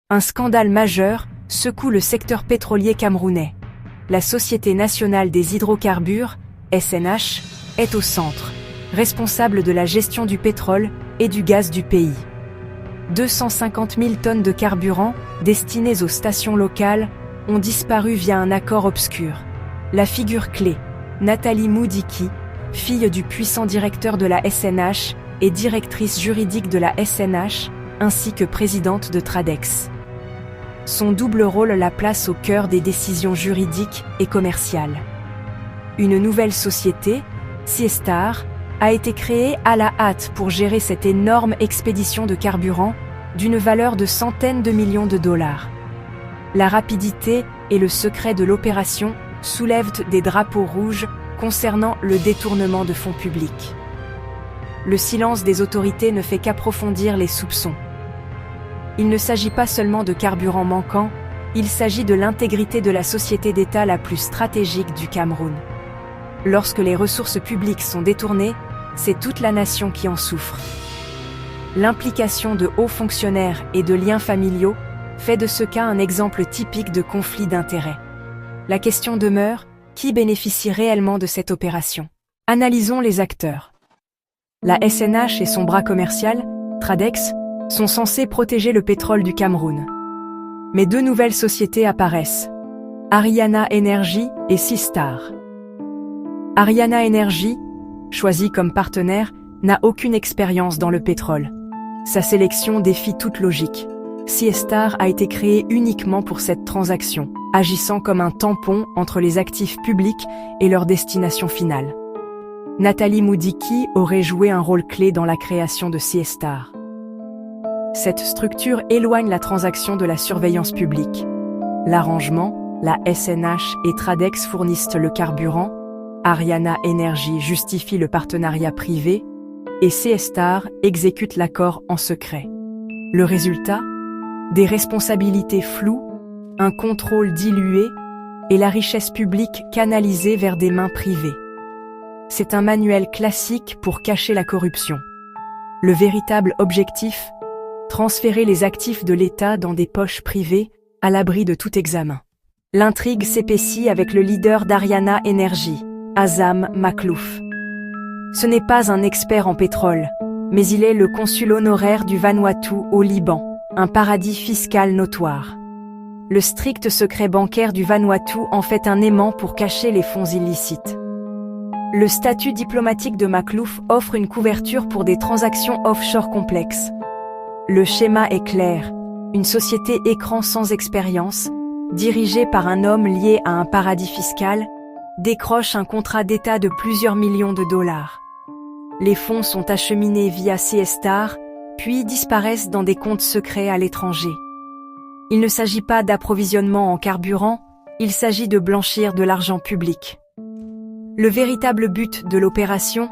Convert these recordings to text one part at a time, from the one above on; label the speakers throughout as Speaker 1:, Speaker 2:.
Speaker 1: Un scandale majeur secoue le secteur pétrolier camerounais. La Société nationale des hydrocarbures, SNH, est au centre, responsable de la gestion du pétrole et du gaz du pays. 250 000 tonnes de carburant destinées aux stations locales ont disparu via un accord obscur. La figure clé, Nathalie Moudiki, fille du puissant directeur de la SNH et directrice juridique de la SNH, ainsi que présidente de Tradex. Son double rôle la place au cœur des décisions juridiques et commerciales. Une nouvelle société, Siestar, a été créée à la hâte pour gérer cette énorme expédition de carburant d'une valeur de centaines de millions de dollars. La rapidité et le secret de l'opération soulèvent des drapeaux rouges concernant le détournement de fonds publics. Le silence des autorités ne fait qu'approfondir les soupçons. Il ne s'agit pas seulement de carburant manquant, il s'agit de l'intégrité de la société d'État la plus stratégique du Cameroun. Lorsque les ressources publiques sont détournées, c'est toute la nation qui en souffre. L'implication de hauts fonctionnaires et de liens familiaux fait de ce cas un exemple typique de conflit d'intérêts. La question demeure, qui bénéficie réellement de cette opération? Analysons les acteurs. La SNH et son bras commercial, Tradex, sont censés protéger le pétrole du Cameroun. Mais deux nouvelles sociétés apparaissent, Ariana Energy et Siestar. Ariana Energy, choisie comme partenaire, n'a aucune expérience dans le pétrole. Sa sélection défie toute logique. Siestar a été créée uniquement pour cette transaction, agissant comme un tampon entre les actifs publics et leur destination finale. Nathalie Moudiki aurait joué un rôle clé dans la création de Siestar. Cette structure éloigne la transaction de la surveillance publique. L'arrangement, la SNH et Tradex fournissent le carburant, Ariana Energy justifie le partenariat privé, et Siestar exécute l'accord en secret. Le résultat? Des responsabilités floues, un contrôle dilué et la richesse publique canalisée vers des mains privées. C'est un manuel classique pour cacher la corruption. Le véritable objectif? Transférer les actifs de l'État dans des poches privées, à l'abri de tout examen. L'intrigue s'épaissit avec le leader d'Ariana Energy, Azam Maklouf. Ce n'est pas un expert en pétrole, mais il est le consul honoraire du Vanuatu au Liban, un paradis fiscal notoire. Le strict secret bancaire du Vanuatu en fait un aimant pour cacher les fonds illicites. Le statut diplomatique de Maklouf offre une couverture pour des transactions offshore complexes. Le schéma est clair, une société écran sans expérience, dirigée par un homme lié à un paradis fiscal, décroche un contrat d'État de plusieurs millions de dollars. Les fonds sont acheminés via Siestar, puis disparaissent dans des comptes secrets à l'étranger. Il ne s'agit pas d'approvisionnement en carburant, il s'agit de blanchir de l'argent public. Le véritable but de l'opération,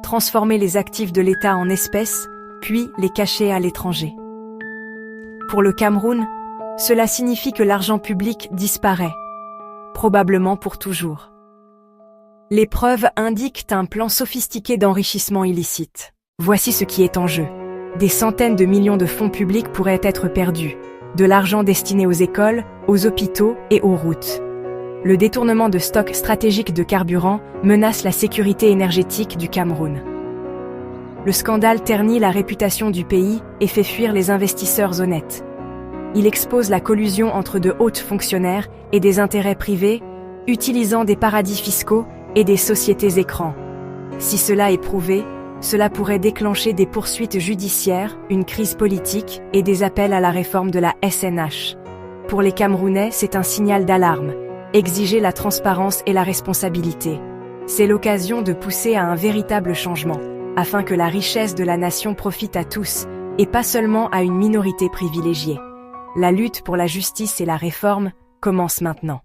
Speaker 1: transformer les actifs de l'État en espèces, puis les cacher à l'étranger. Pour le Cameroun, cela signifie que l'argent public disparaît, probablement pour toujours. Les preuves indiquent un plan sophistiqué d'enrichissement illicite. Voici ce qui est en jeu. Des centaines de millions de fonds publics pourraient être perdus, de l'argent destiné aux écoles, aux hôpitaux et aux routes. Le détournement de stocks stratégiques de carburant menace la sécurité énergétique du Cameroun. Le scandale ternit la réputation du pays et fait fuir les investisseurs honnêtes. Il expose la collusion entre de hauts fonctionnaires et des intérêts privés, utilisant des paradis fiscaux et des sociétés écrans. Si cela est prouvé, cela pourrait déclencher des poursuites judiciaires, une crise politique et des appels à la réforme de la SNH. Pour les Camerounais, c'est un signal d'alarme. Exiger la transparence et la responsabilité. C'est l'occasion de pousser à un véritable changement, afin que la richesse de la nation profite à tous, et pas seulement à une minorité privilégiée. La lutte pour la justice et la réforme commence maintenant.